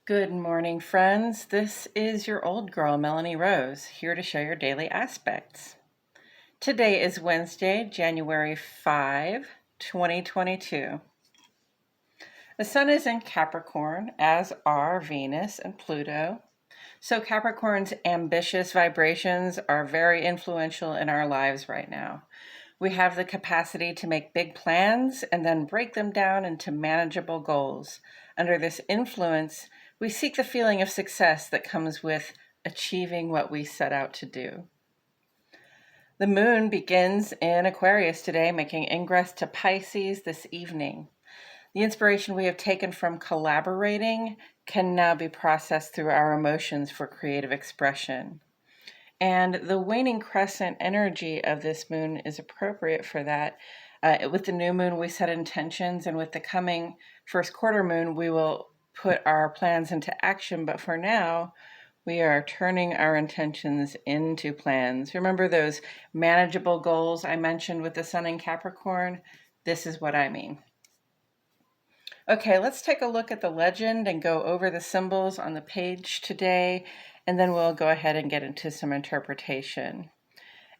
Good morning, friends. This is your old girl, Melanie Rose, here to show your daily aspects. Today is Wednesday, January 5, 2022. The sun is in Capricorn, as are Venus and Pluto. So Capricorn's ambitious vibrations are very influential in our lives right now. We have the capacity to make big plans and then break them down into manageable goals. Under this influence, we seek the feeling of success that comes with achieving what we set out to do. The moon begins in Aquarius today, making ingress to Pisces this evening. The inspiration we have taken from collaborating can now be processed through our emotions for creative expression. And the waning crescent energy of this moon is appropriate for that. With the new moon, we set intentions, and with the coming first quarter moon, we will put our plans into action. But for now, we are turning our intentions into plans. Remember those manageable goals I mentioned with the sun in Capricorn? This is what I mean. Okay, let's take a look at the legend and go over the symbols on the page today, and then we'll go ahead and get into some interpretation.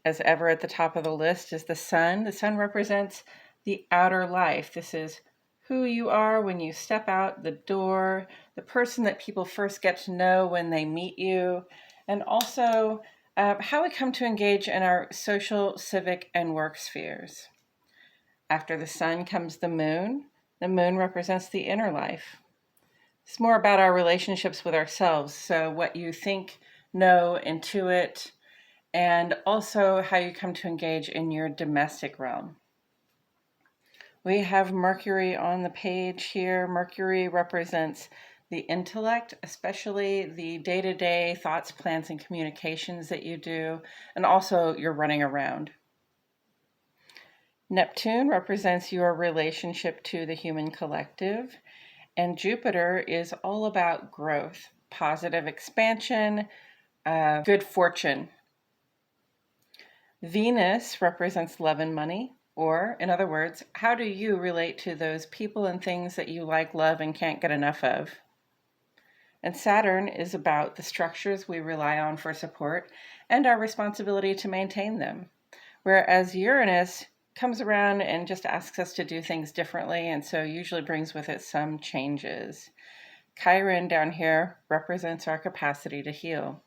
As ever, at the top of the list is the sun. The sun represents the outer life. This is who you are when you step out the door, the person that people first get to know when they meet you, and also how we come to engage in our social, civic, and work spheres. After the sun comes the moon. The moon represents the inner life. It's more about our relationships with ourselves. So what you think, know, intuit, and also how you come to engage in your domestic realm. We have Mercury on the page here. Mercury represents the intellect, especially the day-to-day thoughts, plans, and communications that you do, and also your running around. Neptune represents your relationship to the human collective, and Jupiter is all about growth, positive expansion, good fortune. Venus represents love and money, or in other words, how do you relate to those people and things that you like, love, and can't get enough of? And Saturn is about the structures we rely on for support and our responsibility to maintain them, whereas Uranus comes around and just asks us to do things differently, and so usually brings with it some changes. Chiron down here represents our capacity to heal.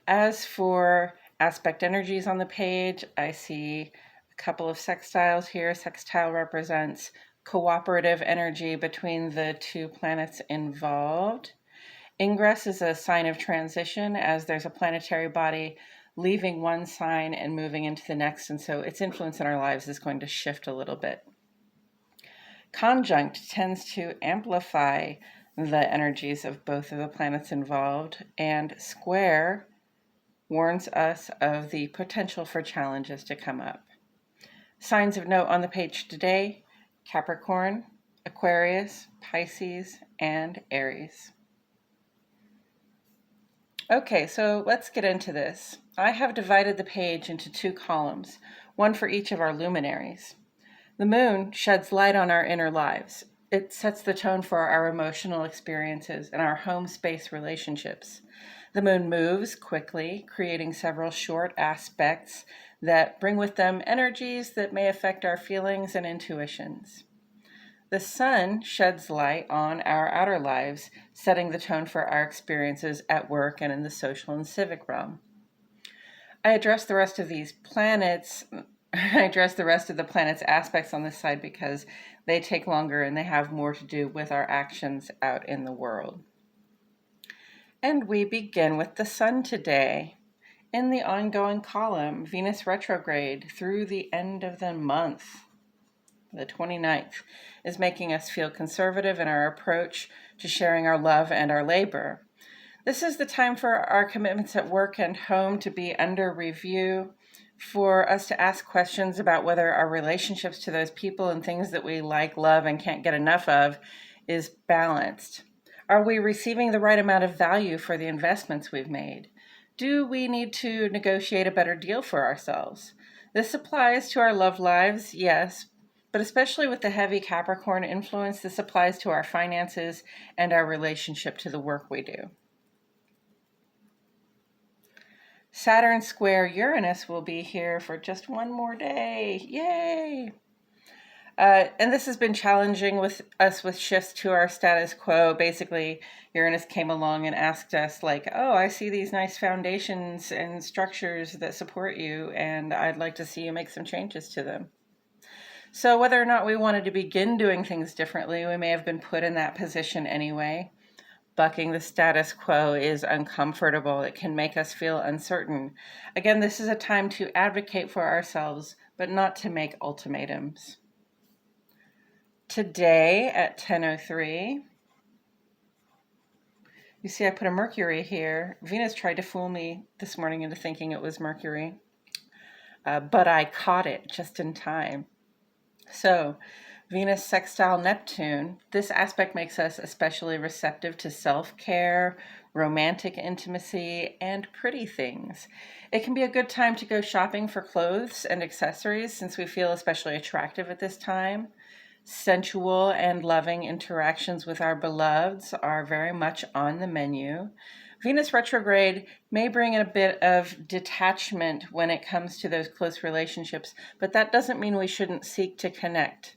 As for aspect energies on the page, I see a couple of sextiles here. Sextile represents cooperative energy between the two planets involved. Ingress is a sign of transition, as there's a planetary body leaving one sign and moving into the next, and so its influence in our lives is going to shift a little bit. Conjunct tends to amplify the energies of both of the planets involved, and square warns us of the potential for challenges to come up. Signs of note on the page today: Capricorn, Aquarius, Pisces, and Aries. Okay, so let's get into this. I have divided the page into two columns, one for each of our luminaries. The moon sheds light on our inner lives. It sets the tone for our emotional experiences and our home space relationships. The moon moves quickly, creating several short aspects that bring with them energies that may affect our feelings and intuitions. The sun sheds light on our outer lives, setting the tone for our experiences at work and in the social and civic realm. I address the rest of the planet's aspects on this side because they take longer and they have more to do with our actions out in the world. And we begin with the sun today. In the ongoing column, Venus retrograde through the end of the month, the 29th, is making us feel conservative in our approach to sharing our love and our labor. This is the time for our commitments at work and home to be under review, for us to ask questions about whether our relationships to those people and things that we like, love, and can't get enough of is balanced. Are we receiving the right amount of value for the investments we've made? Do we need to negotiate a better deal for ourselves? This applies to our love lives, yes, but especially with the heavy Capricorn influence, this applies to our finances and our relationship to the work we do. Saturn square Uranus will be here for just one more day. Yay! And this has been challenging with us with shifts to our status quo. Basically, Uranus came along and asked us, like, oh, I see these nice foundations and structures that support you, and I'd like to see you make some changes to them. So whether or not we wanted to begin doing things differently, we may have been put in that position anyway. Bucking the status quo is uncomfortable. It can make us feel uncertain. Again, this is a time to advocate for ourselves, but not to make ultimatums. Today at 10:03, you see I put a Mercury here. Venus tried to fool me this morning into thinking it was Mercury, but I caught it just in time. So Venus sextile Neptune, this aspect makes us especially receptive to self-care, romantic intimacy, and pretty things. It can be a good time to go shopping for clothes and accessories since we feel especially attractive at this time. Sensual and loving interactions with our beloveds are very much on the menu. Venus retrograde may bring in a bit of detachment when it comes to those close relationships, but that doesn't mean we shouldn't seek to connect.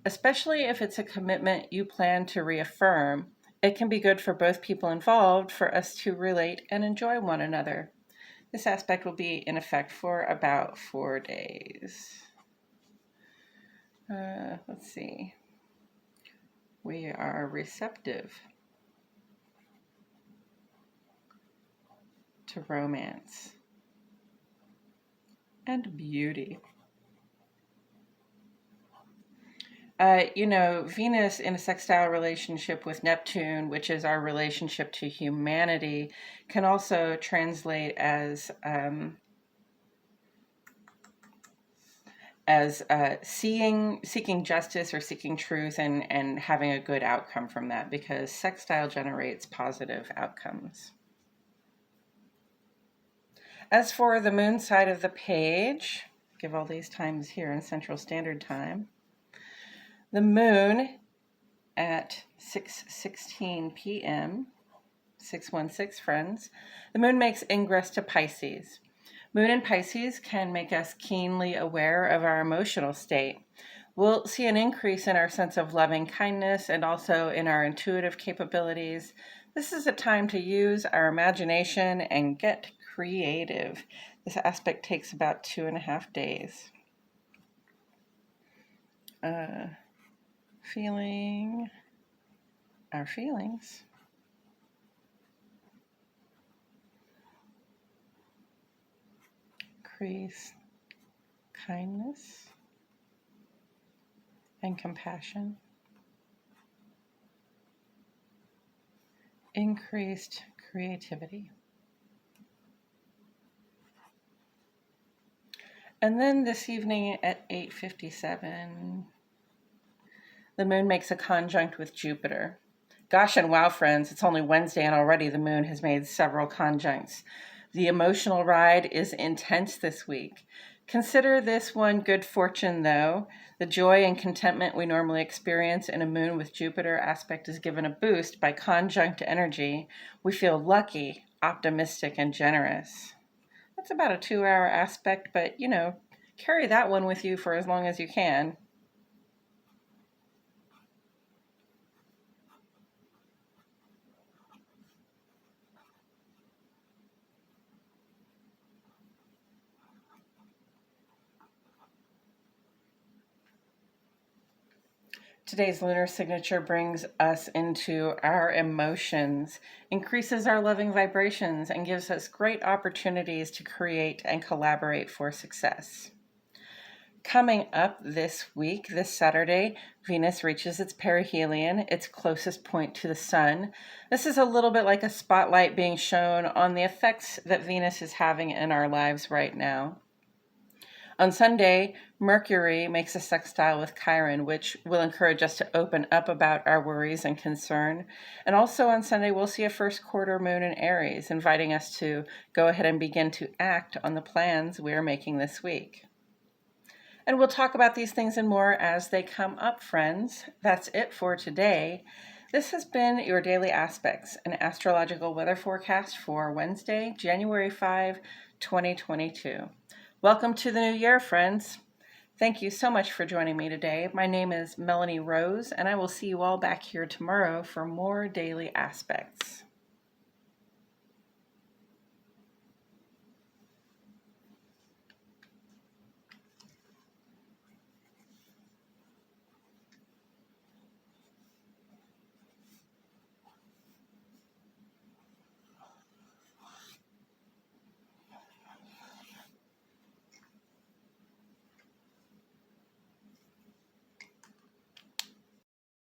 Especially if it's a commitment you plan to reaffirm, it can be good for both people involved for us to relate and enjoy one another. This aspect will be in effect for about 4 days. Let's see. We are receptive to romance and beauty. Venus in a sextile relationship with Neptune, which is our relationship to humanity, can also translate as seeking justice or seeking truth and having a good outcome from that, because sextile generates positive outcomes. As for the moon side of the page, give all these times here in Central Standard Time. The moon at 6:16 p.m., 616 friends, the moon makes ingress to Pisces. Moon in Pisces can make us keenly aware of our emotional state. We'll see an increase in our sense of loving kindness and also in our intuitive capabilities. This is a time to use our imagination and get creative. This aspect takes about 2.5 days. Feeling our feelings. Increase kindness and compassion. Increased creativity. And then this evening at 8:57, the moon makes a conjunct with Jupiter. Gosh and wow, friends, it's only Wednesday and already the moon has made several conjuncts. The emotional ride is intense this week. Consider this one good fortune, though. The joy and contentment we normally experience in a moon with Jupiter aspect is given a boost by conjunct energy. We feel lucky, optimistic, and generous. That's about a 2-hour aspect, but, carry that one with you for as long as you can. Today's lunar signature brings us into our emotions, increases our loving vibrations, and gives us great opportunities to create and collaborate for success. Coming up this week, this Saturday, Venus reaches its perihelion, its closest point to the sun. This is a little bit like a spotlight being shown on the effects that Venus is having in our lives right now. On Sunday, Mercury makes a sextile with Chiron, which will encourage us to open up about our worries and concern. And also on Sunday, we'll see a first quarter moon in Aries, inviting us to go ahead and begin to act on the plans we are making this week. And we'll talk about these things and more as they come up, friends. That's it for today. This has been your Daily Aspects, an astrological weather forecast for Wednesday, January 5, 2022. Welcome to the new year, friends. Thank you so much for joining me today. My name is Melanie Rose, and I will see you all back here tomorrow for more Daily Aspects.